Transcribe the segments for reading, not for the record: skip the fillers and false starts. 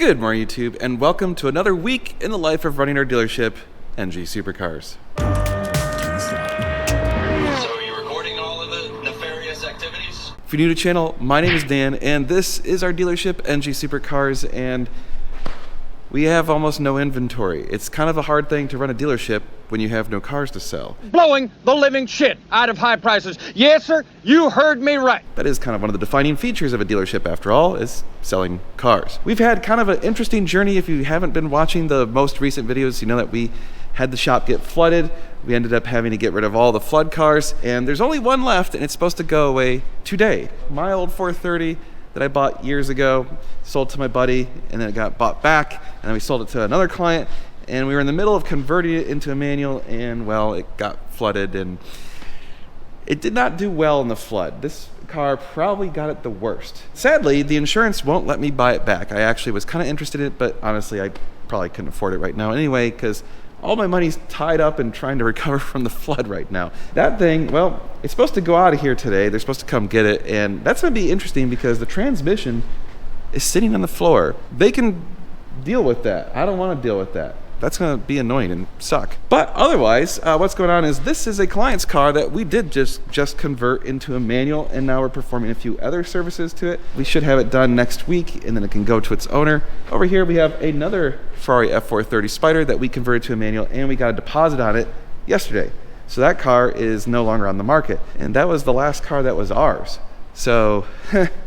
Good morning, YouTube, and welcome to another week in the life of running our dealership, NG Supercars. So are you recording all of the nefarious activities? If you're new to the channel, my name is Dan, and this is our dealership, NG Supercars, and we have almost no inventory. It's kind of a hard thing to run a dealership when you have no cars to sell. Blowing the living shit out of high prices. Yes, sir, you heard me right. That is kind of one of the defining features of a dealership, after all, is selling cars. We've had kind of an interesting journey. If you haven't been watching the most recent videos, you know that we had the shop get flooded. We ended up having to get rid of all the flood cars, and there's only one left, and it's supposed to go away today. My old 430 that I bought years ago, sold to my buddy, and then it got bought back, and then we sold it to another client, and we were in the middle of converting it into a manual, and well, it got flooded, and it did not do well in the flood. This car probably got it the worst. Sadly, the insurance won't let me buy it back. I actually was kind of interested in it, but honestly, I probably couldn't afford it right now anyway, because all my money's tied up in trying to recover from the flood right now. That thing, well, it's supposed to go out of here today. They're supposed to come get it, and that's going to be interesting because the transmission is sitting on the floor. They can deal with that. I don't want to deal with that. That's going to be annoying and suck. But otherwise, what's going on is this is a client's car that we did just convert into a manual, and now we're performing a few other services to it. We should have it done next week, and then it can go to its owner. Over here, we have another Ferrari F430 Spider that we converted to a manual, and we got a deposit on it yesterday. So that car is no longer on the market, and that was the last car that was ours. So,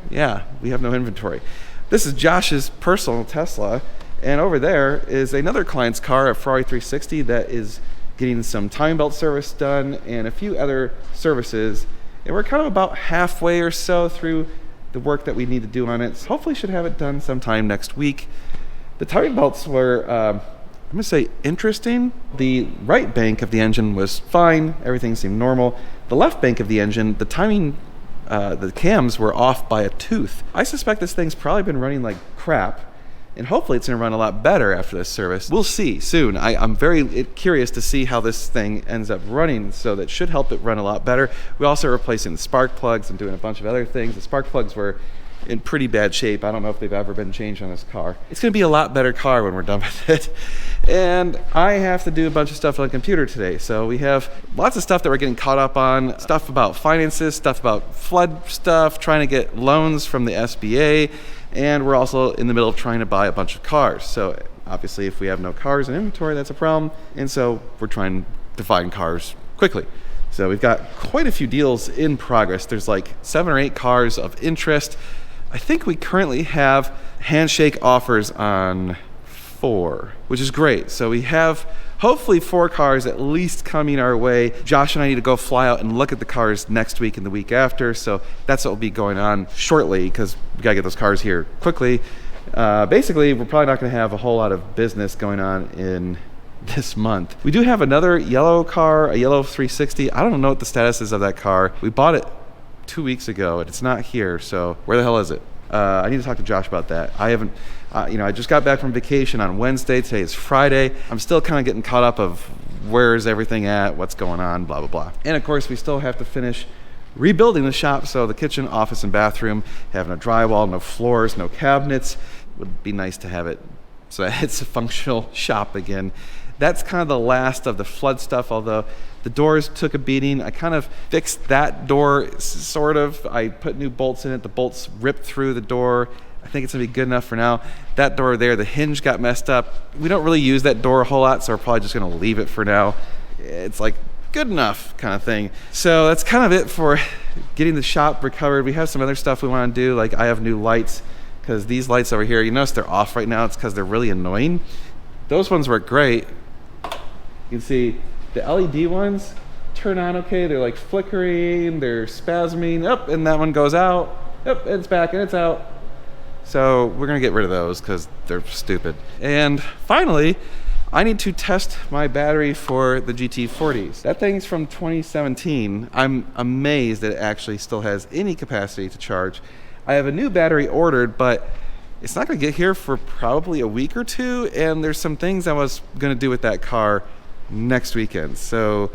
yeah, we have no inventory. This is Josh's personal Tesla. And over there is another client's car, a Ferrari 360, that is getting some time belt service done and a few other services. And we're kind of about halfway or so through the work that we need to do on it. So hopefully should have it done sometime next week. The timing belts were, I'm going to say, interesting. The right bank of the engine was fine. Everything seemed normal. The left bank of the engine, the timing, the cams were off by a tooth. I suspect this thing's probably been running like crap. And hopefully it's going to run a lot better after this service. We'll see soon. I'm very curious to see how this thing ends up running, so that should help it run a lot better. We also are replacing the spark plugs and doing a bunch of other things. The spark plugs were in pretty bad shape. I don't know if they've ever been changed on this car. It's going to be a lot better car when we're done with it. And I have to do a bunch of stuff on the computer today. So we have lots of stuff that we're getting caught up on. Stuff about finances, stuff about flood stuff, trying to get loans from the SBA. And we're also in the middle of trying to buy a bunch of cars. So obviously if we have no cars in inventory, that's a problem. And so we're trying to find cars quickly. So we've got quite a few deals in progress. There's like 7 or 8 cars of interest. I think we currently have handshake offers on 4, which is great. So we have hopefully 4 cars at least coming our way. Josh and I need to go fly out and look at the cars next week and the week after. So that's what will be going on shortly, because we gotta get those cars here quickly. Basically, we're probably not gonna have a whole lot of business going on in this month. We do have another yellow car, a yellow 360. I don't know what the status is of that car. We bought it 2 weeks ago and it's not here. So where the hell is it? I need to talk to Josh about that. I haven't, I just got back from vacation on Wednesday. Today is Friday. I'm still kind of getting caught up of where's everything at, what's going on, blah, blah, blah. And of course, we still have to finish rebuilding the shop. So the kitchen, office, and bathroom have no drywall, no floors, no cabinets. Would be nice to have it so that it's a functional shop again. That's kind of the last of the flood stuff, although the doors took a beating. I kind of fixed that door, sort of. I put new bolts in it. The bolts ripped through the door. I think it's gonna be good enough for now. That door there, the hinge got messed up. We don't really use that door a whole lot, so we're probably just gonna leave it for now. It's like good enough kind of thing. So that's kind of it for getting the shop recovered. We have some other stuff we wanna do, like I have new lights, because these lights over here, you notice they're off right now. It's because they're really annoying. Those ones work great. You can see the LED ones turn on okay. They're like flickering, they're spasming, up, and that one goes out, up, it's back, and it's out. So we're gonna get rid of those because they're stupid. And finally, I need to test my battery for the GT40s. That thing's from 2017. I'm amazed that it actually still has any capacity to charge. I have a new battery ordered, but it's not gonna get here for probably a week or 2, and there's some things I was gonna do with that car next weekend. So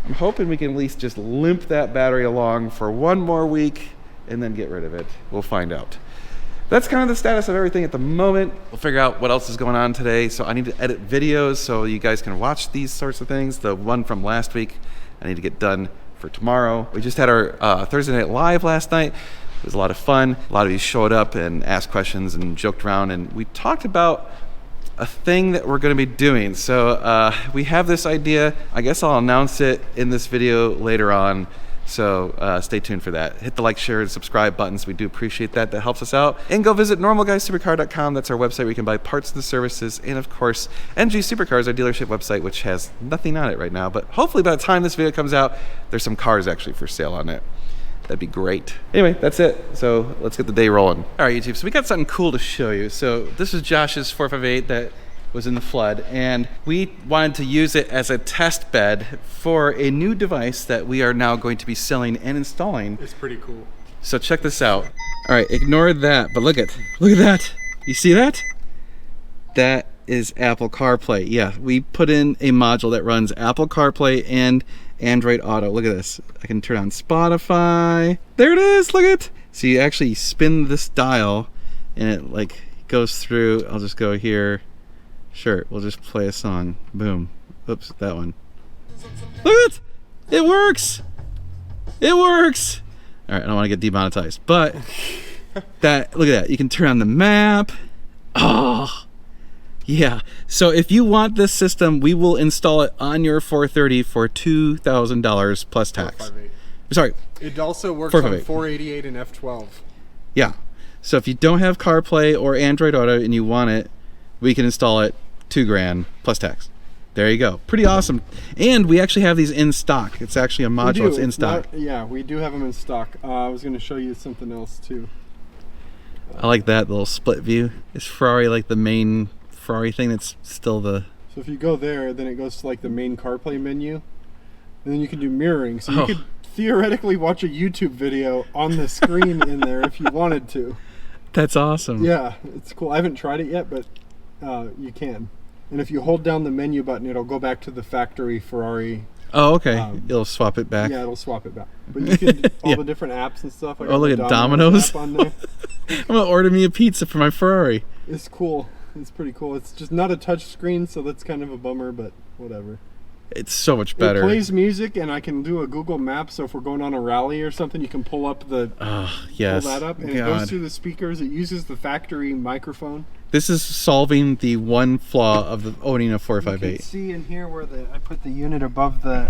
I'm hoping we can at least just limp that battery along for 1 more week and then get rid of it. We'll find out. that's kind of the status of everything at the moment. We'll figure out what else is going on today. So I need to edit videos so you guys can watch these sorts of things. The one from last week, I need to get done for tomorrow. We just had our Thursday Night Live last night. It was a lot of fun. A lot of you showed up and asked questions and joked around, and we talked about a thing that we're going to be doing. So we have this idea. I guess I'll announce it in this video later on. So stay tuned for that. Hit the like, share, and subscribe buttons. We do appreciate that. That helps us out. And go visit normalguysupercar.com. That's our website where you can buy parts and services. And of course, NG Supercars, our dealership website, which has nothing on it right now. But hopefully by the time this video comes out, there's some cars actually for sale on it. That'd be great. Anyway, that's it. So let's get the day rolling. All right, YouTube. So we got something cool to show you. So this is Josh's 458 that was in the flood, and we wanted to use it as a test bed for a new device that we are now going to be selling and installing. It's pretty cool. So check this out. All right, ignore that, but look at that. You see that? That is Apple CarPlay. Yeah, we put in a module that runs Apple CarPlay and Android Auto. Look at this. I can turn on Spotify. There it is. Look at it. So you actually spin this dial and it like goes through. I'll just go here. Sure, we'll just play a song. Boom. Oops, that one. Look at it. It works. It works. All right, I don't want to get demonetized, but that, look at that. You can turn on the map. Oh, yeah. So if you want this system, we will install it on your 430 for $2,000 plus tax. 458. Sorry. It also works on 488 and F12. Yeah. So if you don't have CarPlay or Android Auto and you want it, we can install it $2,000 plus tax. There you go. Pretty awesome. And we actually have these in stock. It's actually a module. It's in stock. Yeah, we do have them in stock. I was going to show you something else too. I like that little split view. Is Ferrari like the main Ferrari thing that's still the... So if you go there, then it goes to like the main CarPlay menu. And then you can do mirroring. So you could theoretically watch a YouTube video on the screen in there if you wanted to. That's awesome. Yeah, it's cool. I haven't tried it yet, but you can. And if you hold down the menu button, it'll go back to the factory Ferrari. Oh, okay. It'll swap it back. Yeah, it'll swap it back. But you can all the different apps and stuff. Oh, look at Domino's. On there. I'm gonna order me a pizza for my Ferrari. It's cool. It's pretty cool. It's just not a touch screen, so that's kind of a bummer, but whatever. It's so much better. It plays music, and I can do a Google Maps, so if we're going on a rally or something, you can pull up the yes. pull that up, and it goes through the speakers. It uses the factory microphone. This is solving the one flaw of the owning a 458. You can see in here where I put the unit above the...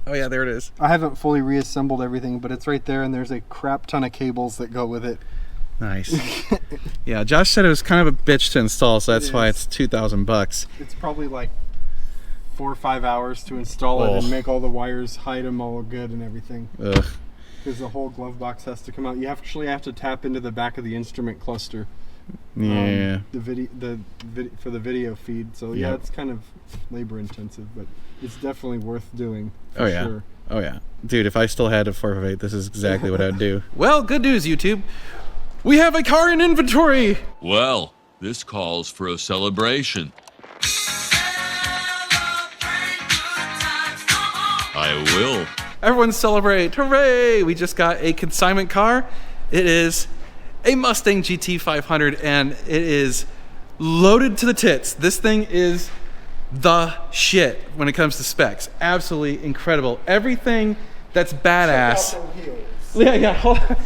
oh yeah, there it is. I haven't fully reassembled everything, but it's right there, and there's a crap ton of cables that go with it. Nice. Yeah, Josh said it was kind of a bitch to install, so that's why it's $2,000. It's probably like 4 or 5 hours to install it and make all the wires, hide them all good and everything. Ugh. Because the whole glove box has to come out. You actually have to tap into the back of the instrument cluster. Yeah. For the video feed. So yeah, it's kind of labor intensive, but it's definitely worth doing. For sure. Oh yeah. Dude, if I still had a 458, this is exactly what I'd do. Well, good news, YouTube. We have a car in inventory. Well, this calls for a celebration. I will. Everyone celebrate. Hooray! We just got a consignment car. It is a Mustang GT 500 and it is loaded to the tits. This thing is the shit when it comes to specs. Absolutely incredible. Everything that's badass. Yeah. Hold on.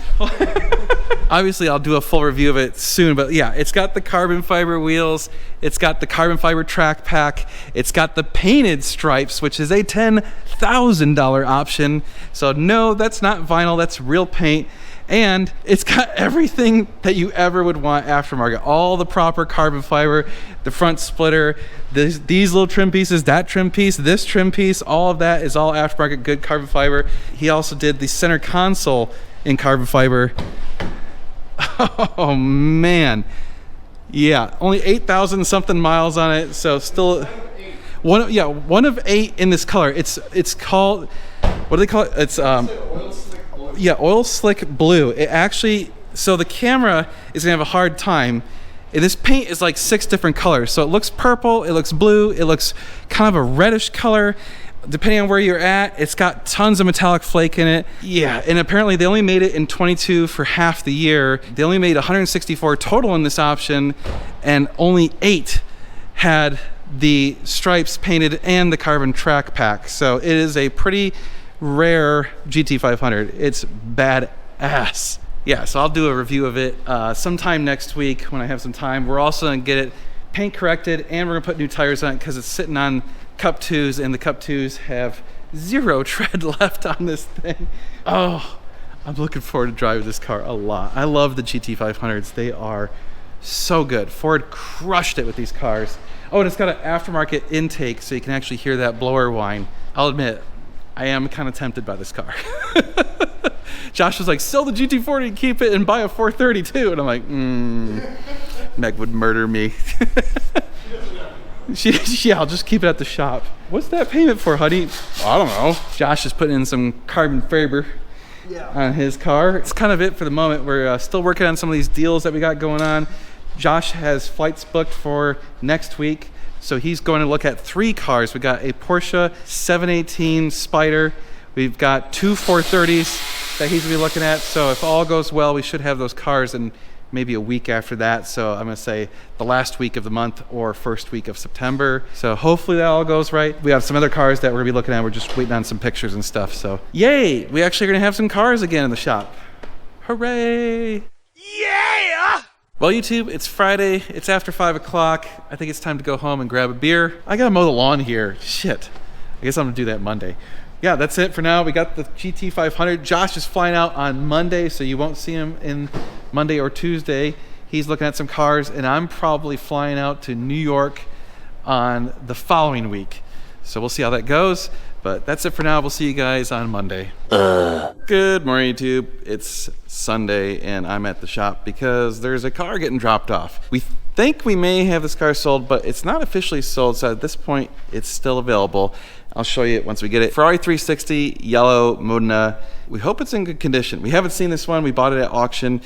Obviously, I'll do a full review of it soon, but yeah, it's got the carbon fiber wheels, it's got the carbon fiber track pack, it's got the painted stripes, which is a $10,000 option. So no, that's not vinyl, that's real paint. And it's got everything that you ever would want aftermarket. All the proper carbon fiber, the front splitter, these little trim pieces, that trim piece, this trim piece, all of that is all aftermarket good carbon fiber. He also did the center console in carbon fiber. Oh man. Yeah, only 8,000 something miles on it, so still one of 8 in this color. It's called, what do they call it? It's oil slick blue. It actually, so the camera is gonna have a hard time. This paint is like 6 different colors. So it looks purple, it looks blue, it looks kind of a reddish color. depending on where you're at, it's got tons of metallic flake in it. Yeah, and apparently they only made it in 22 for half the year. They only made 164 total in this option, and only 8 had the stripes painted and the carbon track pack. So it is a pretty rare GT500. It's badass. Yeah, so I'll do a review of it sometime next week when I have some time. We're also gonna get it paint corrected, and we're gonna put new tires on it because it's sitting on Cup 2s, and the Cup 2s have 0 tread left on this thing. Oh, I'm looking forward to driving this car a lot. I love the GT500s. They are so good. Ford crushed it with these cars. Oh, and it's got an aftermarket intake, so you can actually hear that blower whine. I'll admit, I am kind of tempted by this car. Josh was like, sell the GT40 and keep it and buy a 432. And I'm like, Meg would murder me. Yeah, I'll just keep it at the shop. What's that payment for, honey? I don't know. Josh is putting in some carbon fiber on his car. It's kind of it for the moment. We're still working on some of these deals that we got going on. Josh has flights booked for next week, so he's going to look at 3 cars. We got a Porsche 718 Spyder. We've got 2 430s that he's gonna be looking at. So if all goes well, we should have those cars in maybe a week after that. So I'm gonna say the last week of the month or first week of September. So hopefully that all goes right. We have some other cars that we're gonna be looking at. We're just waiting on some pictures and stuff. So yay, we actually are gonna have some cars again in the shop. Hooray. Yeah! Well, YouTube, it's Friday. It's after 5 o'clock. I think it's time to go home and grab a beer. I gotta mow the lawn here. Shit. I guess I'm gonna do that Monday. Yeah, that's it for now. We got the GT500. Josh is flying out on Monday, so you won't see him in Monday or Tuesday. He's looking at some cars, and I'm probably flying out to New York on the following week. So we'll see how that goes. But that's it for now. We'll see you guys on Monday. Good morning, YouTube. It's Sunday, and I'm at the shop because there's a car getting dropped off. We think we may have this car sold, but it's not officially sold, so at this point, it's still available. I'll show you it once we get it. Ferrari 360, yellow, Modena. We hope it's in good condition. We haven't seen this one. We bought it at auction,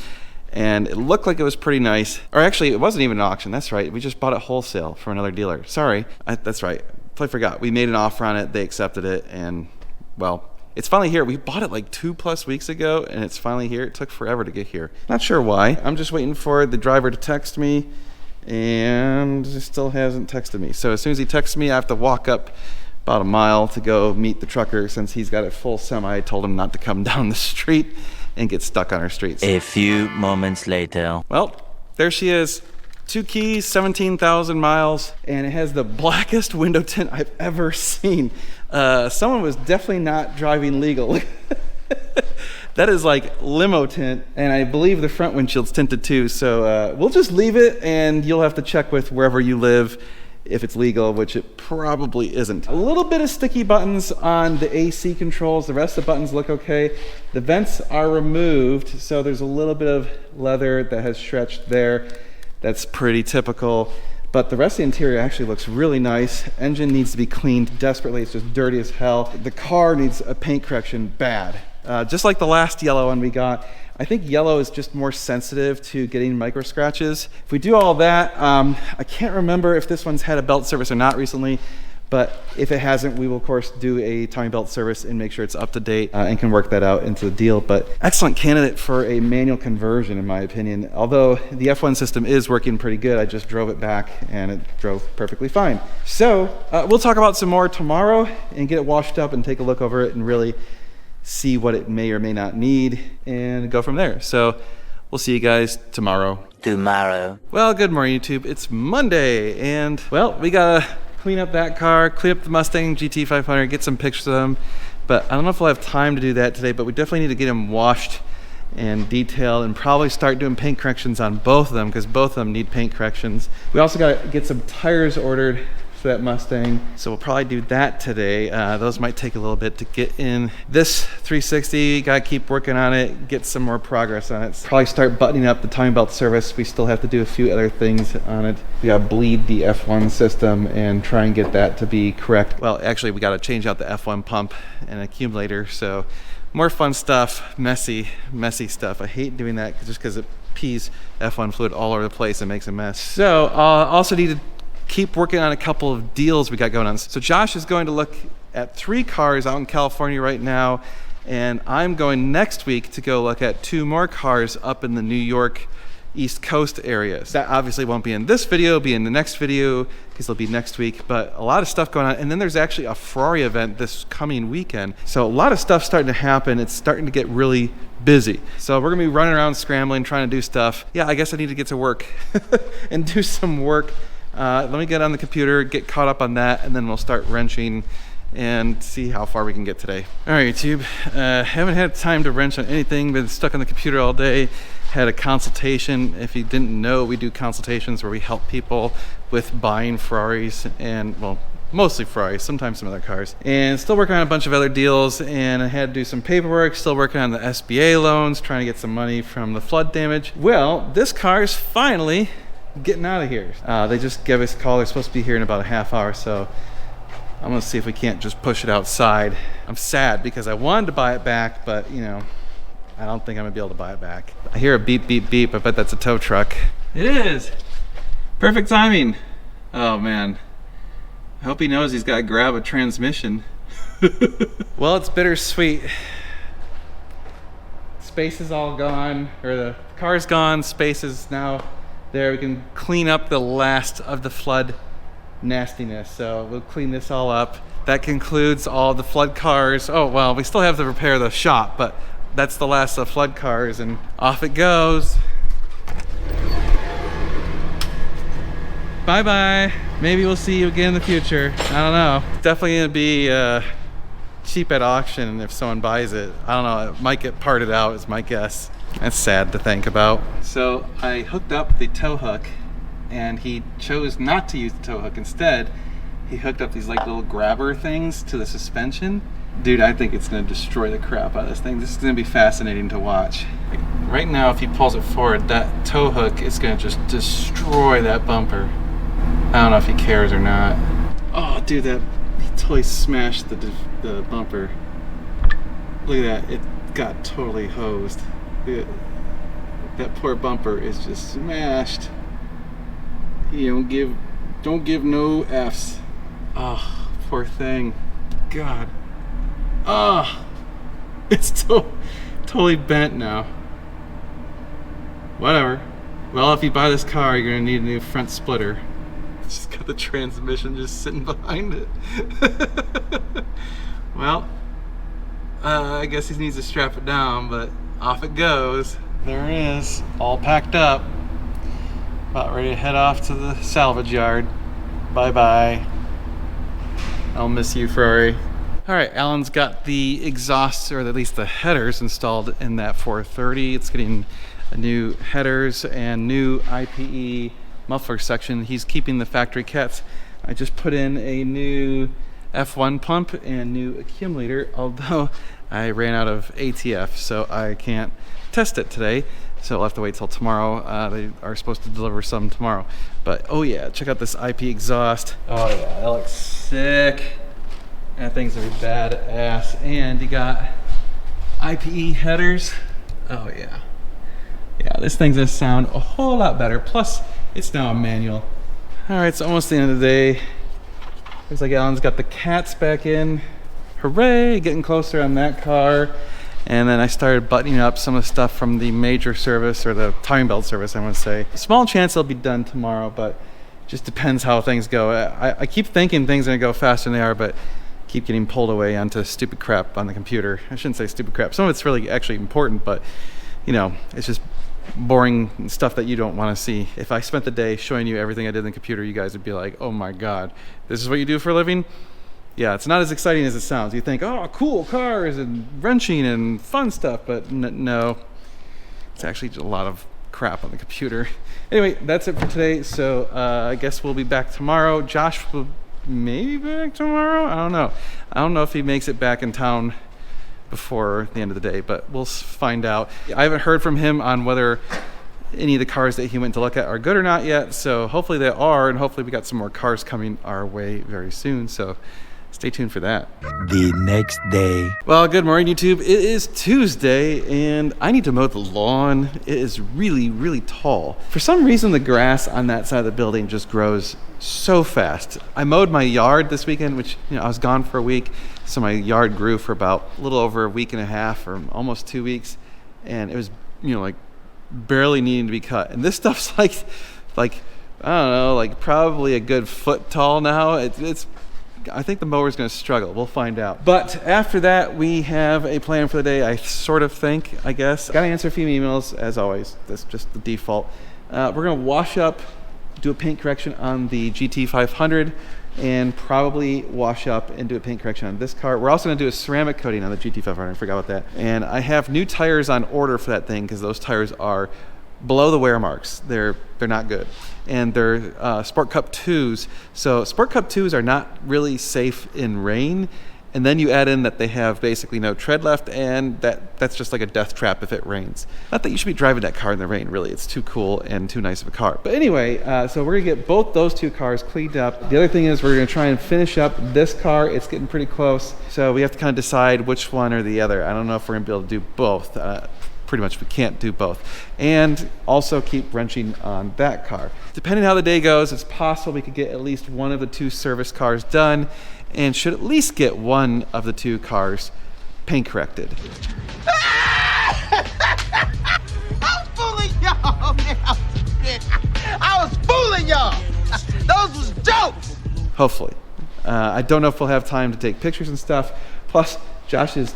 and it looked like it was pretty nice. Or actually, it wasn't even an auction. That's right. We just bought it wholesale from another dealer. Sorry. That's right. I forgot. We made an offer on it. They accepted it, and, well, it's finally here. We bought it like 2+ weeks ago, and it's finally here. It took forever to get here. Not sure why. I'm just waiting for the driver to text me, and he still hasn't texted me. So as soon as he texts me, I have to walk up about a mile to go meet the trucker since he's got a full semi. I told him not to come down the street and get stuck on our streets. A few moments later. Well, there she is. 2 keys, 17,000 miles, and it has the blackest window tint I've ever seen. Someone was definitely not driving legal. That is like limo tint, and I believe the front windshield's tinted too. So we'll just leave it, and you'll have to check with wherever you live if it's legal, which it probably isn't. A little bit of sticky buttons on the AC controls. The rest of the buttons look okay. The vents are removed, so there's a little bit of leather that has stretched there. That's pretty typical. But the rest of the interior actually looks really nice. Engine needs to be cleaned desperately. It's just dirty as hell. The car needs a paint correction bad. Just like the last yellow one we got. I think yellow is just more sensitive to getting micro scratches. If we do all that, I can't remember if this one's had a belt service or not recently, but if it hasn't, we will of course do a timing belt service and make sure it's up to date and can work that out into the deal. But excellent candidate for a manual conversion in my opinion. Although the F1 system is working pretty good, I just drove it back and it drove perfectly fine. So we'll talk about some more tomorrow and get it washed up and take a look over it and really see what it may or may not need and go from there. So we'll see you guys tomorrow. Well, good morning, YouTube. It's Monday, and well, we gotta clean up that car, clean up the Mustang GT500, get some pictures of them. But I don't know if we'll have time to do that today, but we definitely need to get them washed and detailed and probably start doing paint corrections on both of them because both of them need paint corrections. We also gotta get some tires ordered for that Mustang, so we'll probably do that today. Those might take a little bit to get in. This 360, gotta keep working on it, get some more progress on it. Probably start buttoning up the timing belt service. We still have to do a few other things on it. We gotta bleed the F1 system and try and get that to be correct. Well, actually, we gotta change out the F1 pump and accumulator, so more fun stuff, messy stuff. I hate doing that just because it pees F1 fluid all over the place and makes a mess. So also need to keep working on a couple of deals we got going on. So Josh is going to look at 3 cars out in California right now, and I'm going next week to go look at 2 more cars up in the New York East Coast areas. That obviously won't be in this video, it'll be in the next video because it'll be next week, but a lot of stuff going on. And then there's actually a Ferrari event this coming weekend. So a lot of stuff starting to happen. It's starting to get really busy. So we're gonna be running around scrambling, trying to do stuff. Yeah, I guess I need to get to work and do some work. Let me get on the computer, get caught up on that, and then we'll start wrenching and see how far we can get today. All right, YouTube, haven't had time to wrench on anything, been stuck on the computer all day. Had a consultation. If you didn't know, we do consultations where we help people with buying Ferraris, and well, mostly Ferraris, sometimes some other cars. And still working on a bunch of other deals, and I had to do some paperwork, still working on the SBA loans, trying to get some money from the flood damage. Well, this car is finally getting out of here. They just gave us a call. They're supposed to be here in about a half hour, so I'm gonna see if we can't just push it outside. I'm sad because I wanted to buy it back, but you know, I don't think I'm gonna be able to buy it back. I hear a beep, beep, beep. I bet that's a tow truck. It is. Perfect timing. Oh man. I hope he knows he's gotta grab a transmission. Well, it's bittersweet. Space is all gone, or the car's gone. Space is now there. We can clean up the last of the flood nastiness. So we'll clean this all up. That concludes all the flood cars. Oh, well, we still have to repair the shop, but that's the last of flood cars, and off it goes. Bye-bye. Maybe we'll see you again in the future. I don't know. It's definitely gonna be cheap at auction if someone buys it. I don't know, it might get parted out is my guess. That's sad to think about. So I hooked up the tow hook, and he chose not to use the tow hook. Instead, he hooked up these like little grabber things to the suspension. Dude, I think it's gonna destroy the crap out of this thing. This is gonna be fascinating to watch. Right now, if he pulls it forward, that tow hook is gonna just destroy that bumper. I don't know if he cares or not. Oh, dude, he totally smashed the bumper. Look at that, it got totally hosed. Look at, that poor bumper is just smashed. He don't give no F's. Oh, poor thing. God. Ah, it's totally bent now. Whatever. Well, if you buy this car, you're gonna need a new front splitter. It's just got the transmission just sitting behind it. Well, I guess he needs to strap it down, but off it goes. There it is, all packed up. About ready to head off to the salvage yard. Bye-bye. I'll miss you, Ferrari. All right, Alan's got the exhausts, or at least the headers, installed in that 430. It's getting new headers and new IPE muffler section. He's keeping the factory cats. I just put in a new F1 pump and new accumulator, although I ran out of ATF, so I can't test it today. So I'll have to wait till tomorrow. They are supposed to deliver some tomorrow. But oh yeah, check out this IP exhaust. Oh yeah, that looks sick. That thing's gonna be badass. And you got IPE headers. Oh yeah. Yeah, this thing's gonna sound a whole lot better. Plus, it's now a manual. All right, it's almost the end of the day. Looks like Alan's got the cats back in. Hooray, getting closer on that car. And then I started buttoning up some of the stuff from the major service, or the timing belt service, I want to say. Small chance it'll be done tomorrow, but just depends how things go. I keep thinking things are gonna go faster than they are, but keep getting pulled away onto stupid crap on the computer. I shouldn't say stupid crap. Some of it's really actually important, but you know, it's just boring stuff that you don't want to see. If I spent the day showing you everything I did in the computer, you guys would be like, oh my God, this is what you do for a living? Yeah, it's not as exciting as it sounds. You think, oh, cool cars and wrenching and fun stuff, but no, it's actually just a lot of crap on the computer. Anyway, that's it for today. So I guess we'll be back tomorrow. Josh will maybe be back tomorrow. I don't know. I don't know if he makes it back in town before the end of the day, but we'll find out. I haven't heard from him on whether any of the cars that he went to look at are good or not yet. So hopefully they are, and hopefully we got some more cars coming our way very soon. So stay tuned for that. The next day. Well, good morning, YouTube. It is Tuesday, and I need to mow the lawn. It is really, really tall. For some reason, the grass on that side of the building just grows so fast. I mowed my yard this weekend, which, I was gone for a week, so my yard grew for about a little over a week and a half, or almost 2 weeks, and it was, like barely needing to be cut. And this stuff's like I don't know, like probably a good foot tall now. I think the mower's going to struggle. We'll find out. But after that, we have a plan for the day, I sort of think, I guess. Got to answer a few emails, as always. That's just the default. We're going to wash up, do a paint correction on the GT500, and probably wash up and do a paint correction on this car. We're also going to do a ceramic coating on the GT500. I forgot about that. And I have new tires on order for that thing because those tires are below the wear marks. They're not good. And they're Sport Cup 2s. So Sport Cup 2s are not really safe in rain. And then you add in that they have basically no tread left, and that's just like a death trap if it rains. Not that you should be driving that car in the rain, really. It's too cool and too nice of a car. But anyway, so we're gonna get both those two cars cleaned up. The other thing is we're gonna try and finish up this car. It's getting pretty close. So we have to kind of decide which one or the other. I don't know if we're gonna be able to do both. Pretty much we can't do both. And also keep wrenching on that car. Depending on how the day goes, it's possible we could get at least one of the two service cars done, and should at least get one of the two cars paint corrected. I was fooling y'all, man. I was fooling y'all. Those was jokes. Hopefully. I don't know if we'll have time to take pictures and stuff. Plus, Josh's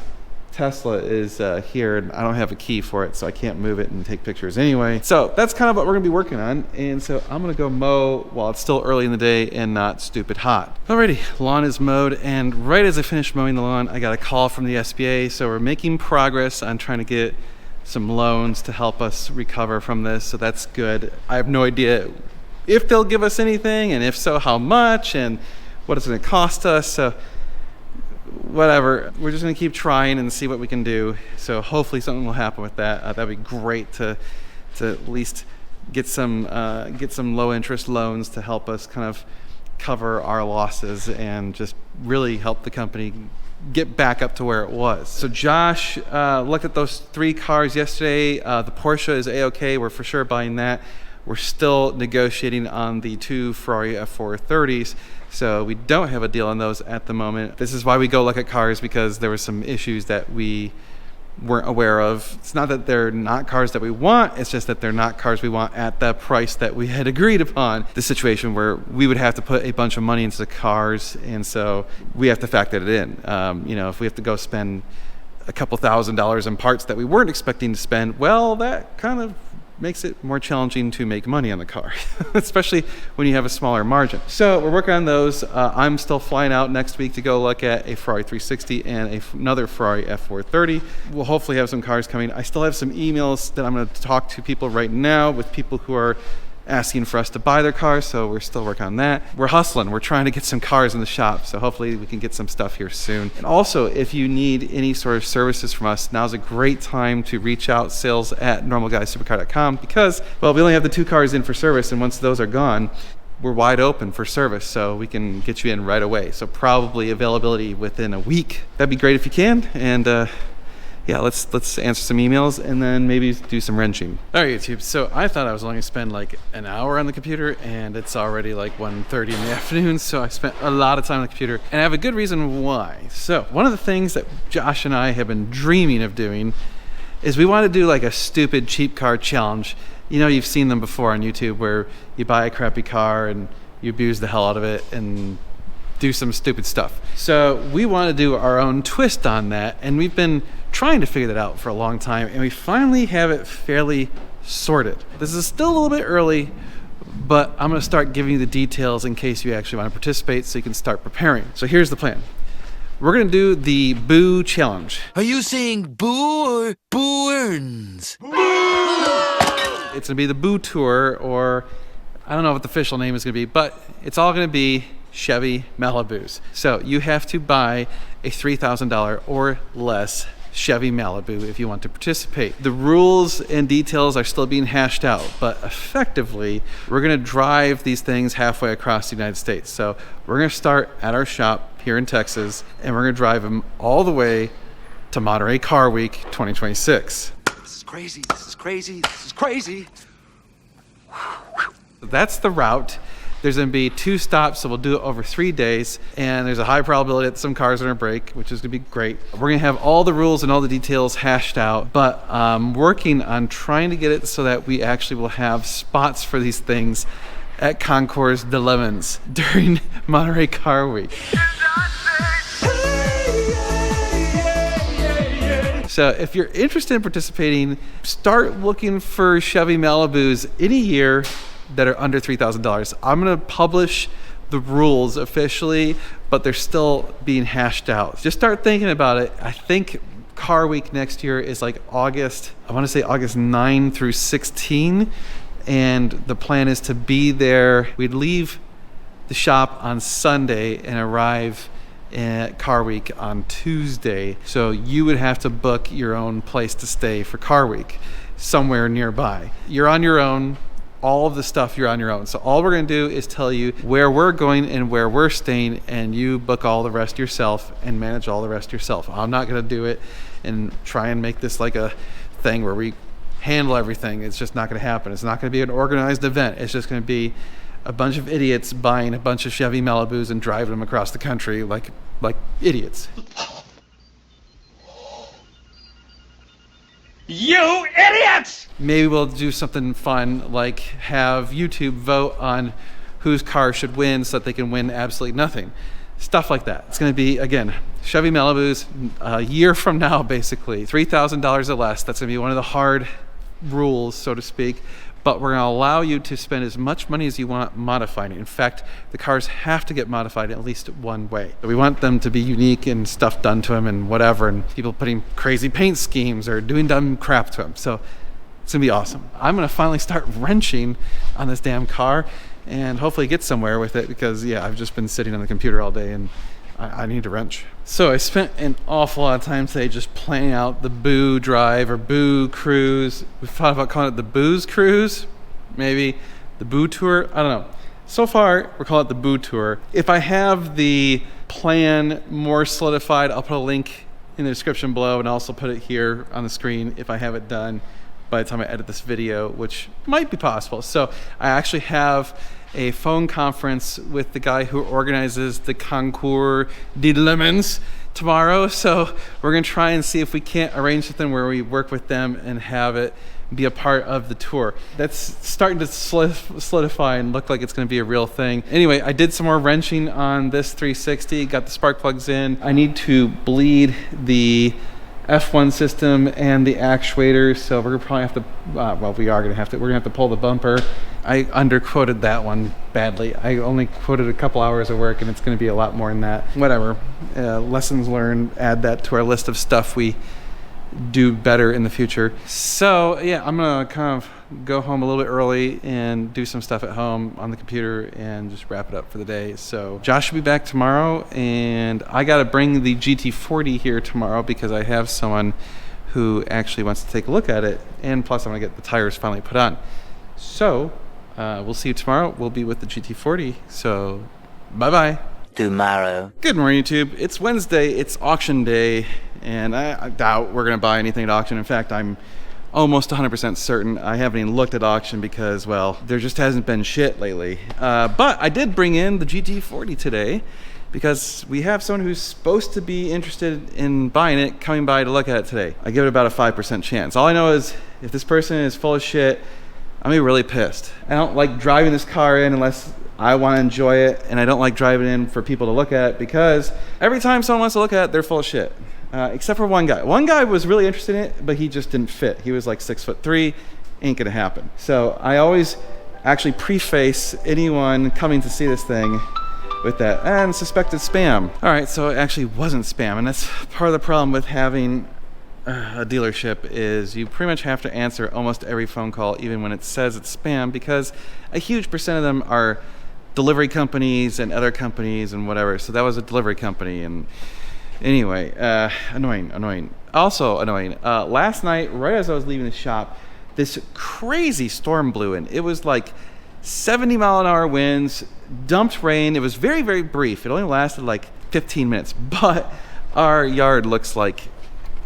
Tesla is here, and I don't have a key for it, so I can't move it and take pictures anyway. So that's kind of what we're gonna be working on, and so I'm gonna go mow while it's still early in the day and not stupid hot. Alrighty, lawn is mowed, and right as I finished mowing the lawn, I got a call from the SBA, so we're making progress on trying to get some loans to help us recover from this, so that's good. I have no idea if they'll give us anything, and if so, how much, and what it's gonna cost us, so whatever, we're just gonna keep trying and see what we can do. So hopefully something will happen with that. That'd be great to at least get some low interest loans to help us kind of cover our losses and just really help the company get back up to where it was. So Josh looked at those three cars yesterday. The Porsche is A-okay. We're for sure buying that. We're still negotiating on the two Ferrari F430s, so we don't have a deal on those at the moment. This is why we go look at cars, because there were some issues that we weren't aware of. It's not that they're not cars that we want, it's just that they're not cars we want at the price that we had agreed upon. The situation where we would have to put a bunch of money into the cars, and so we have to factor it in. If we have to go spend a couple $1,000s in parts that we weren't expecting to spend, well, that kind of makes it more challenging to make money on the car, especially when you have a smaller margin. So we're working on those. I'm still flying out next week to go look at a Ferrari 360 and another Ferrari F430. We'll hopefully have some cars coming. I still have some emails that I'm going to talk to people right now with people who are asking for us to buy their cars, so we're still working on that. We're hustling. We're trying to get some cars in the shop, so hopefully we can get some stuff here soon. And also, if you need any sort of services from us, now's a great time to reach out, sales@normalguysupercar.com, because, well, we only have the two cars in for service, and once those are gone, we're wide open for service, so we can get you in right away. So probably availability within a week. That'd be great if you can, and yeah, let's answer some emails and then maybe do some wrenching. All right, YouTube. So I thought I was only going to spend like an hour on the computer, and it's already like 1:30 in the afternoon. So I spent a lot of time on the computer, and I have a good reason why. So one of the things that Josh and I have been dreaming of doing is we want to do like a stupid cheap car challenge. You've seen them before on YouTube where you buy a crappy car and you abuse the hell out of it and do some stupid stuff. So we want to do our own twist on that, and we've been trying to figure that out for a long time, and we finally have it fairly sorted. This is still a little bit early, but I'm going to start giving you the details in case you actually want to participate, so you can start preparing. So here's the plan. We're going to do the Boo Challenge. Are you saying boo or boo-earns? It's going to be the Boo Tour, or I don't know what the official name is going to be, but it's all going to be Chevy Malibus. So you have to buy a $3,000 or less Chevy Malibu if you want to participate. The rules and details are still being hashed out, but effectively, we're gonna drive these things halfway across the United States. So we're gonna start at our shop, here in Texas, and we're going to drive them all the way to Monterey Car Week 2026. This is crazy. This is crazy. This is crazy. That's the route. There's going to be 2 stops, so we'll do it over 3 days, and there's a high probability that some cars are going to break, which is going to be great. We're going to have all the rules and all the details hashed out, but I'm working on trying to get it so that we actually will have spots for these things at Concours de Lemons during Monterey Car Week. So if you're interested in participating, start looking for Chevy Malibus any year that are under $3,000. I'm going to publish the rules officially, but they're still being hashed out. Just start thinking about it. I think Car Week next year is like August, I want to say August 9 through 16, and the plan is to be there. We'd leave the shop on Sunday and arrive at Car Week on Tuesday. So you would have to book your own place to stay for Car Week somewhere nearby. You're on your own. All of the stuff you're on your own. So all we're going to do is tell you where we're going and where we're staying, and you book all the rest yourself and manage all the rest yourself. I'm not going to do it and try and make this like a thing where we handle everything. It's just not going to happen. It's not going to be an organized event. It's just going to be a bunch of idiots buying a bunch of Chevy Malibus and driving them across the country like idiots. You idiots! Maybe we'll do something fun, like have YouTube vote on whose car should win so that they can win absolutely nothing. Stuff like that. It's going to be, again, Chevy Malibus a year from now, basically. $3,000 or less. That's going to be one of the hard rules, so to speak. But we're going to allow you to spend as much money as you want modifying it. In fact, the cars have to get modified at least one way. We want them to be unique and stuff done to them and whatever, and people putting crazy paint schemes or doing dumb crap to them. So it's going to be awesome. I'm going to finally start wrenching on this damn car and hopefully get somewhere with it because, yeah, I've just been sitting on the computer all day and I need to wrench. So I spent an awful lot of time today just planning out the Boo Drive or Boo Cruise. We thought about calling it the Booze Cruise, maybe the Boo Tour. I don't know. So far, we're calling it the Boo Tour. If I have the plan more solidified, I'll put a link in the description below and also put it here on the screen if I have it done by the time I edit this video, which might be possible. So I actually have a phone conference with the guy who organizes the Concours de Lemons tomorrow. So we're going to try and see if we can't arrange something where we work with them and have it be a part of the tour. That's starting to solidify and look like it's going to be a real thing. Anyway, I did some more wrenching on this 360, got the spark plugs in. I need to bleed the F1 system and the actuator, so we're gonna probably have to we're gonna have to pull the bumper. I underquoted that one badly. I only quoted a couple hours of work and it's gonna be a lot more than that. Whatever, lessons learned, add that to our list of stuff we do better in the future. So yeah, I'm gonna kind of go home a little bit early and do some stuff at home on the computer and just wrap it up for the day. So Josh will be back tomorrow, and I gotta bring the GT40 here tomorrow because I have someone who actually wants to take a look at it, and plus I'm gonna get the tires finally put on. So we'll see you tomorrow. We'll be with the GT40. So bye-bye. Tomorrow. Good morning, YouTube. It's Wednesday, it's auction day, and I doubt we're gonna buy anything at auction. In fact, I'm almost 100% certain I haven't even looked at auction because, well, there just hasn't been shit lately. But I did bring in the GT40 today because we have someone who's supposed to be interested in buying it coming by to look at it today. I give it about a 5% chance. All I know is if this person is full of shit, I'm gonna be really pissed. I don't like driving this car in unless I want to enjoy it, and I don't like driving in for people to look at because every time someone wants to look at it, they're full of shit. Except for one guy. One guy was really interested in it, but he just didn't fit. He was like 6'3", ain't gonna happen. So I always actually preface anyone coming to see this thing with that, and suspected spam. All right, so it actually wasn't spam, and that's part of the problem with having a dealership is you pretty much have to answer almost every phone call, even when it says it's spam, because a huge percent of them are delivery companies and other companies and whatever. So that was a delivery company, and anyway, annoying. Also annoying. Last night, right as I was leaving the shop, this crazy storm blew in. It was like 70-mile-an-hour winds, dumped rain. It was very, very brief. It only lasted like 15 minutes, but our yard looks like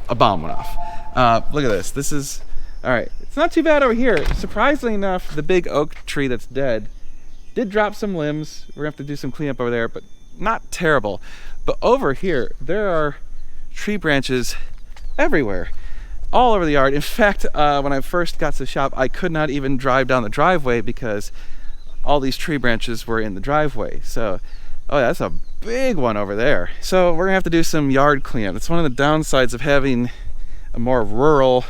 a bomb went off. Look at this. This is, all right, it's not too bad over here. Surprisingly enough, the big oak tree that's dead did drop some limbs. We're gonna have to do some cleanup over there, but not terrible. But over here, there are tree branches everywhere, all over the yard. In fact, when I first got to the shop, I could not even drive down the driveway because all these tree branches were in the driveway. So, oh yeah, that's a big one over there. So we're gonna have to do some yard cleanup. It's one of the downsides of having a more rural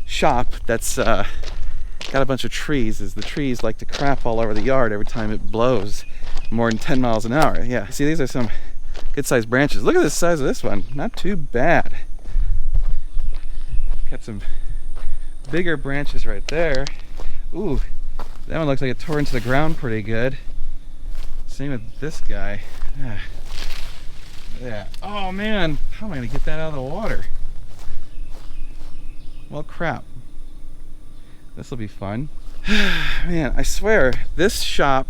shop that's got a bunch of trees, is the trees like to crap all over the yard every time it blows more than 10 miles an hour. Yeah, see, these are some good sized branches. Look at the size of this one, not too bad. Got some bigger branches right there. Ooh, that one looks like it tore into the ground pretty good. Same with this guy. Yeah. Oh man, how am I gonna get that out of the water? Well, crap. This will be fun. Man, I swear, this shop,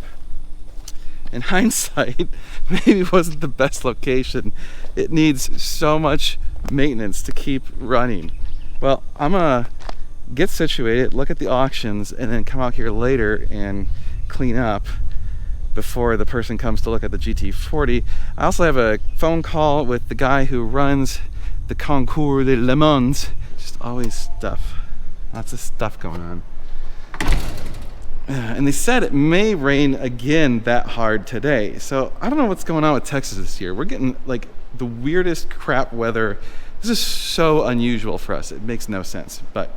in hindsight, maybe wasn't the best location. It needs so much maintenance to keep running. Well, I'm gonna get situated, look at the auctions, and then come out here later and clean up before the person comes to look at the GT40. I also have a phone call with the guy who runs the Concours de Le Mans. Just always stuff. Lots of stuff going on. And they said it may rain again that hard today. So I don't know what's going on with Texas this year. We're getting like the weirdest crap weather. This is so unusual for us. It makes no sense. But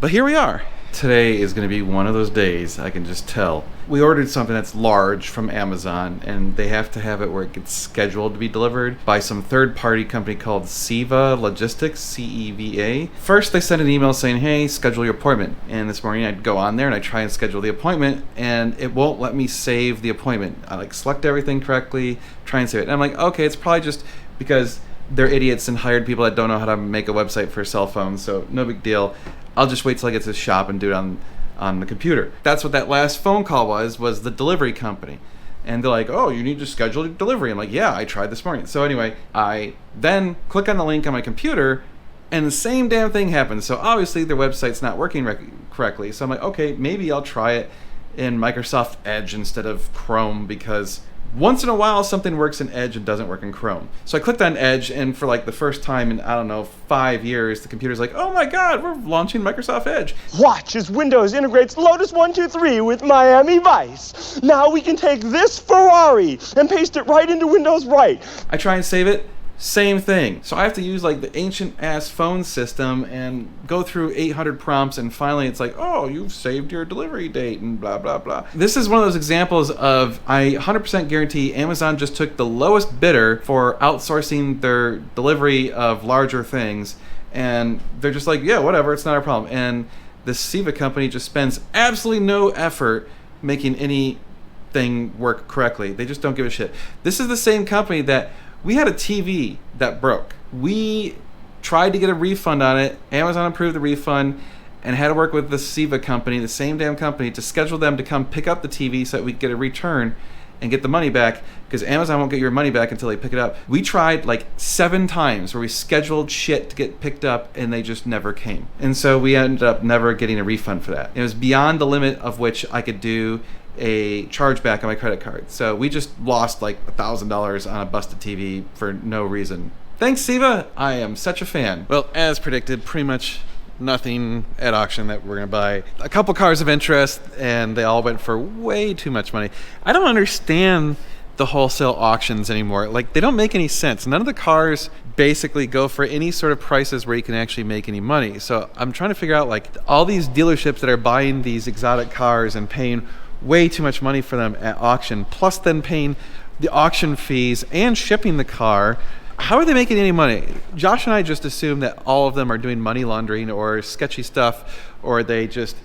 here we are. Today is going to be one of those days, I can just tell. We ordered something that's large from Amazon, and they have to have it where it gets scheduled to be delivered by some third-party company called Ceva Logistics, C-E-V-A. First, they sent an email saying, hey, schedule your appointment. And this morning, I'd go on there and I try and schedule the appointment, and it won't let me save the appointment. I like select everything correctly, try and save it. And I'm like, okay, it's probably just because they're idiots and hired people that don't know how to make a website for a cell phone, so no big deal. I'll just wait till I get to the shop and do it on the computer. That's what that last phone call was the delivery company. And they're like, oh, you need to schedule your delivery. I'm like, yeah, I tried this morning. So anyway, I then click on the link on my computer, and the same damn thing happens. So obviously their website's not working correctly. So I'm like, okay, maybe I'll try it in Microsoft Edge instead of Chrome, because once in a while something works in Edge and doesn't work in Chrome. So I clicked on Edge, and for like the first time in, I don't know, 5 years, the computer's like, oh my God, we're launching Microsoft Edge. Watch as Windows integrates Lotus 123 with Miami Vice. Now we can take this Ferrari and paste it right into Windows Right. I try and save it, same thing. So I have to use like the ancient ass phone system and go through 800 prompts, and finally it's like, oh, you've saved your delivery date and blah, blah, blah. This is one of those examples of, I 100% guarantee Amazon just took the lowest bidder for outsourcing their delivery of larger things, and they're just like, yeah, whatever, it's not our problem. And the Ceva company just spends absolutely no effort making anything work correctly. They just don't give a shit. This is the same company that we had a TV that broke. We tried to get a refund on it. Amazon approved the refund and had to work with the Ceva company, the same damn company, to schedule them to come pick up the TV so that we could get a return and get the money back, because Amazon won't get your money back until they pick it up. We tried like 7 times where we scheduled shit to get picked up and they just never came. And so we ended up never getting a refund for that. It was beyond the limit of which I could do a chargeback on my credit card. So we just lost like $1,000 on a busted TV for no reason. Thanks, Ceva. I am such a fan. Well, as predicted, pretty much nothing at auction that we're gonna buy. A couple cars of interest, and they all went for way too much money. I don't understand the wholesale auctions anymore. Like, they don't make any sense. None of the cars basically go for any sort of prices where you can actually make any money. So I'm trying to figure out, like, all these dealerships that are buying these exotic cars and paying way too much money for them at auction, plus then paying the auction fees and shipping the car. How are they making any money? Josh and I just assume that all of them are doing money laundering or sketchy stuff, or they just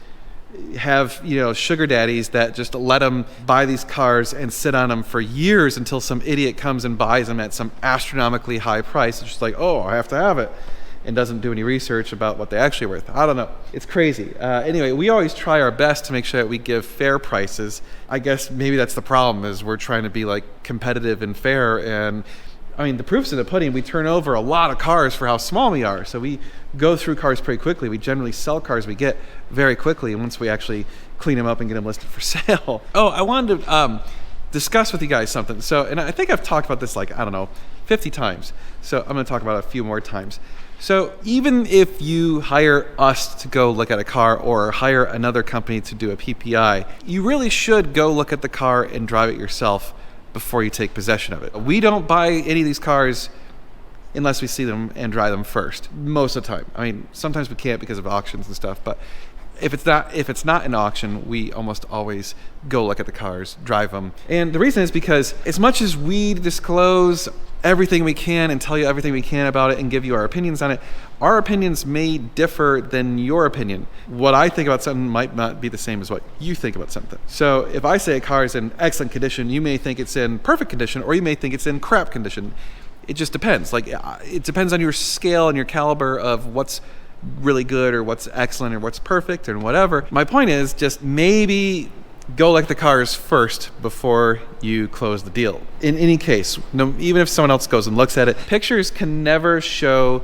have, you know, sugar daddies that just let them buy these cars and sit on them for years until some idiot comes and buys them at some astronomically high price. It's just like, oh, I have to have it. and doesn't do any research about what they actually worth. I don't know. It's crazy. Anyway, we always try our best to make sure that we give fair prices. I guess maybe that's the problem, is we're trying to be like competitive and fair. And I mean, the proof's in the pudding. We turn over a lot of cars for how small we are. So we go through cars pretty quickly. We generally sell cars we get very quickly once we actually clean them up and get them listed for sale. Oh, I wanted to discuss with you guys something. So, and I think I've talked about this like, I don't know, 50 times. So I'm going to talk about it a few more times. So even if you hire us to go look at a car or hire another company to do a PPI, you really should go look at the car and drive it yourself before you take possession of it. We don't buy any of these cars unless we see them and drive them first, most of the time. I mean, sometimes we can't because of auctions and stuff, but if it's not an auction, we almost always go look at the cars, drive them. And the reason is because as much as we disclose everything we can and tell you everything we can about it and give you our opinions on it, our opinions may differ than your opinion. What I think about something might not be the same as what you think about something. So if I say a car is in excellent condition, you may think it's in perfect condition, or you may think it's in crap condition. It just depends. Like, it depends on your scale and your caliber of what's really good or what's excellent or what's perfect or whatever. My point is just maybe go like the cars first before you close the deal. In any case, even if someone else goes and looks at it, pictures can never show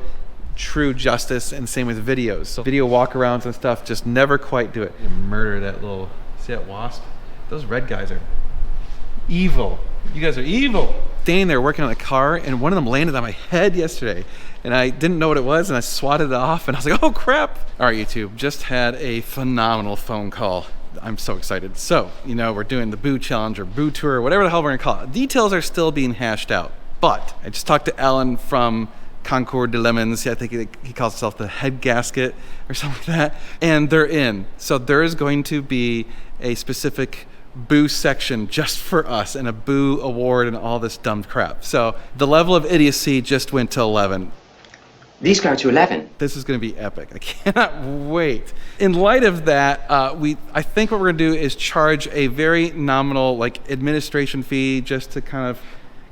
true justice, and same with videos. So video walkarounds and stuff just never quite do it. You murder that little, see that wasp? Those red guys are evil. You guys are evil. Standing there working on the car, and one of them landed on my head yesterday, and I didn't know what it was, and I swatted it off, and I was like, oh crap. All right, YouTube, just had a phenomenal phone call. I'm so excited. So, we're doing the Boo Challenge or Boo Tour, or whatever the hell we're gonna call it. Details are still being hashed out, but I just talked to Alan from Concours de Lemons. I think he calls himself the Head Gasket or something like that, and they're in. So there is going to be a specific Boo section just for us, and a Boo award and all this dumb crap. So the level of idiocy just went to 11. These go to 11. This is going to be epic. I cannot wait. In light of that, I think what we're going to do is charge a very nominal administration fee just to kind of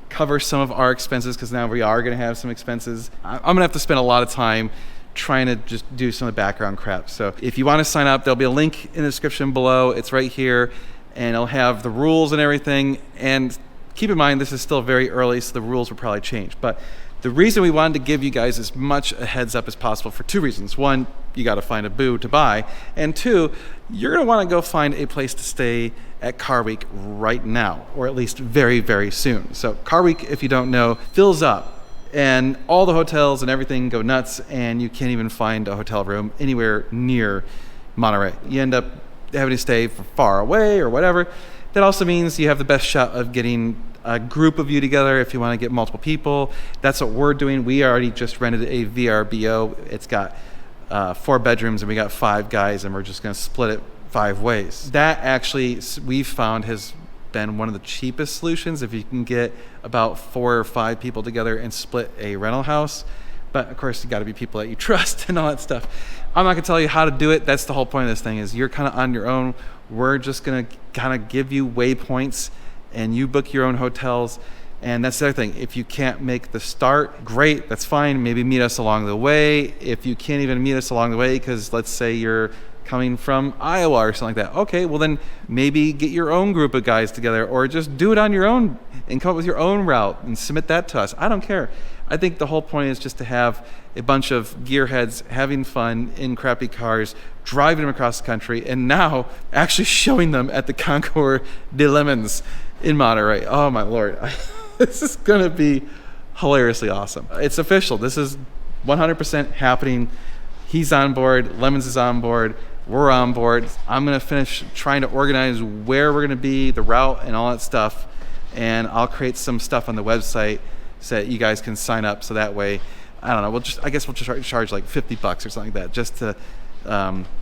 cover some of our expenses, because now we are going to have some expenses. I'm going to have to spend a lot of time trying to just do some of the background crap. So if you want to sign up, there'll be a link in the description below. It's right here, and it'll have the rules and everything. And keep in mind, this is still very early, so the rules will probably change. But the reason we wanted to give you guys as much a heads up as possible for two reasons. One, you got to find a Boo to buy. And two, you're going to want to go find a place to stay at Car Week right now, or at least very, very soon. So Car Week, if you don't know, fills up, and all the hotels and everything go nuts, and you can't even find a hotel room anywhere near Monterey. You end up having to stay far away or whatever. That also means you have the best shot of getting a group of you together if you want to get multiple people. That's what we're doing. We already just rented a VRBO. It's got 4 bedrooms, and we got 5 guys, and we're just going to split it 5 ways. That actually, we've found, has been one of the cheapest solutions if you can get about 4 or 5 people together and split a rental house. But of course, you got to be people that you trust and all that stuff. I'm not going to tell you how to do it. That's the whole point of this thing, is you're kind of on your own. We're just going to kind of give you waypoints, and you book your own hotels. And that's the other thing. If you can't make the start, great, that's fine. Maybe meet us along the way. If you can't even meet us along the way, because let's say you're coming from Iowa or something like that, okay, well then maybe get your own group of guys together, or just do it on your own and come up with your own route and submit that to us. I don't care. I think the whole point is just to have a bunch of gearheads having fun in crappy cars, driving them across the country, and now actually showing them at the Concours de Lemons in Monterey. Oh my Lord. This is going to be hilariously awesome. It's official. This is 100% happening. He's on board. Lemons is on board. We're on board. I'm going to finish trying to organize where we're going to be, the route, and all that stuff. And I'll create some stuff on the website so that you guys can sign up. So that way, I don't know, I guess we'll just charge like $50 or something like that, just to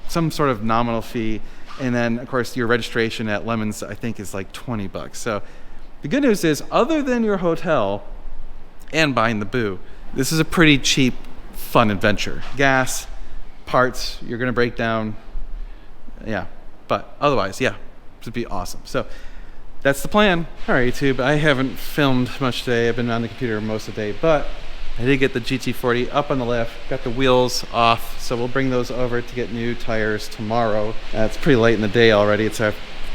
some sort of nominal fee. And then, of course, your registration at Lemons, I think, is like $20. So the good news is, other than your hotel and buying the Boo, this is a pretty cheap, fun adventure. Gas, parts, you're going to break down. Yeah, but otherwise, yeah, it would be awesome. So that's the plan. All right, YouTube, I haven't filmed much today. I've been on the computer most of the day, but I did get the GT40 up on the lift, got the wheels off, so we'll bring those over to get new tires tomorrow. It's pretty late in the day already. It's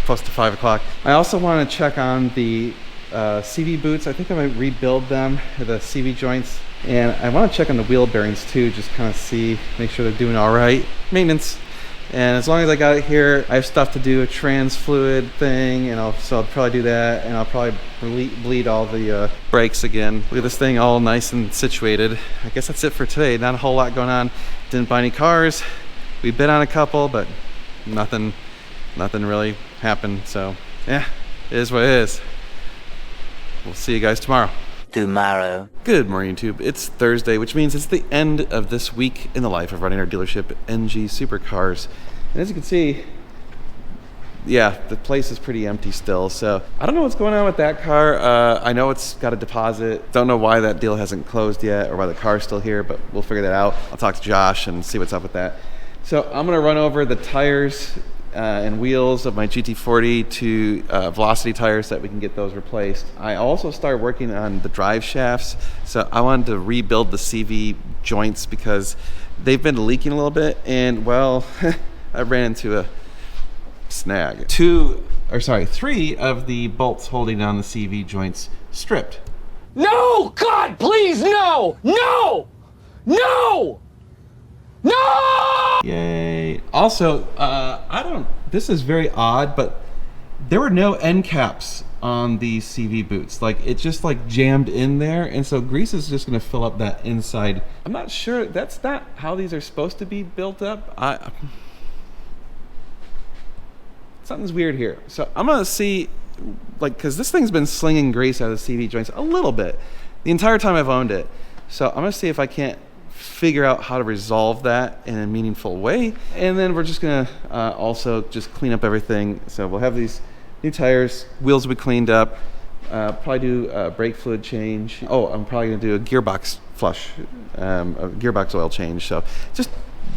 close to 5 o'clock. I also want to check on the CV boots. I think I might rebuild them, the CV joints. And I want to check on the wheel bearings too, just kind of see, make sure they're doing all right. Maintenance. And as long as I got it here, I have stuff to do, a trans fluid thing, and so I'll probably do that, and I'll probably bleed all the brakes again. Look at this thing all nice and situated. I guess that's it for today. Not a whole lot going on. Didn't buy any cars. We bid on a couple, but nothing really happened. So yeah, it is what it is. We'll see you guys tomorrow. Good morning, YouTube. It's Thursday, which means it's the end of this week in the life of running our dealership, NG Supercars. And as you can see, yeah, the place is pretty empty still. So I don't know what's going on with that car. I know it's got a deposit. Don't know why that deal hasn't closed yet or why the car's still here, but we'll figure that out. I'll talk to Josh and see what's up with that. So I'm gonna run over the tires and wheels of my GT40 to Velocity tires so that we can get those replaced. I also started working on the drive shafts, so I wanted to rebuild the CV joints because they've been leaking a little bit, and well, I ran into a snag. 3 of the bolts holding down the CV joints stripped. No! God, please, no! No! No! No! Yay. Also, this is very odd, but there were no end caps on the CV boots. Like, it just like jammed in there, and so grease is just gonna fill up that inside. I'm not sure, that's not how these are supposed to be built up. Something's weird here. So I'm gonna see, like, cause this thing's been slinging grease out of the CV joints a little bit the entire time I've owned it. So I'm gonna see if I can't figure out how to resolve that in a meaningful way, and then we're just gonna also just clean up everything. So we'll have these new tires, wheels will be cleaned up, probably do a brake fluid change. Oh, I'm probably gonna do a gearbox flush, a gearbox oil change. So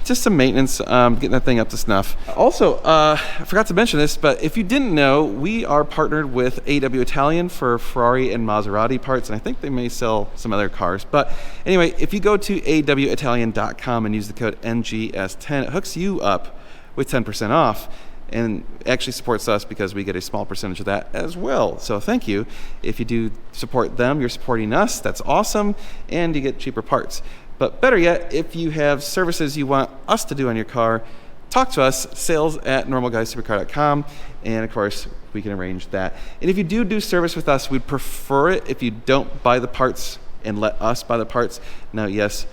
just some maintenance, getting that thing up to snuff. Also, I forgot to mention this, but if you didn't know, we are partnered with AW Italian for Ferrari and Maserati parts, and I think they may sell some other cars. But anyway, if you go to awitalian.com and use the code NGS10, it hooks you up with 10% off, and actually supports us because we get a small percentage of that as well. So thank you. If you do support them, you're supporting us. That's awesome, and you get cheaper parts. But better yet, if you have services you want us to do on your car, talk to us, sales@normalguysupercar.com, and of course, we can arrange that. And if you do service with us, we'd prefer it if you don't buy the parts and let us buy the parts. Now, yes,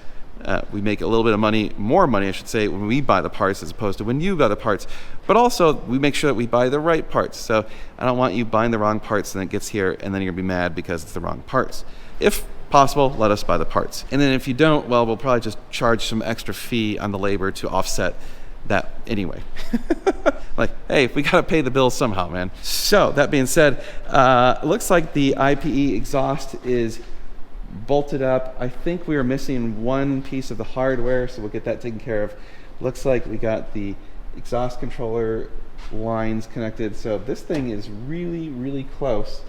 we make a little bit of money, more money, I should say, when we buy the parts as opposed to when you buy the parts. But also, we make sure that we buy the right parts. So I don't want you buying the wrong parts and it gets here and then you're gonna be mad because it's the wrong parts. If possible, let us buy the parts. And then if you don't, well, we'll probably just charge some extra fee on the labor to offset that anyway. Like, hey, we gotta pay the bills somehow, man. So that being said, it looks like the IPE exhaust is bolted up. I think we were missing one piece of the hardware, so we'll get that taken care of. Looks like we got the exhaust controller lines connected. So this thing is really, really close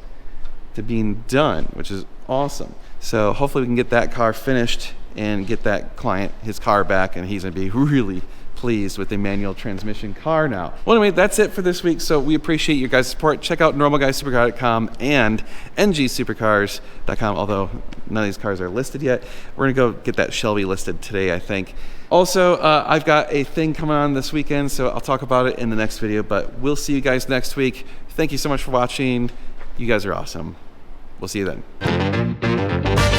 to being done, which is awesome. So hopefully we can get that car finished and get that client his car back, and he's gonna be really pleased with a manual transmission car now. Well, anyway, that's it for this week. So we appreciate your guys' support. Check out normalguysupercar.com and ngsupercars.com, although none of these cars are listed yet. We're gonna go get that Shelby listed today, I think. Also, I've got a thing coming on this weekend, so I'll talk about it in the next video, but we'll see you guys next week. Thank you so much for watching. You guys are awesome. We'll see you then.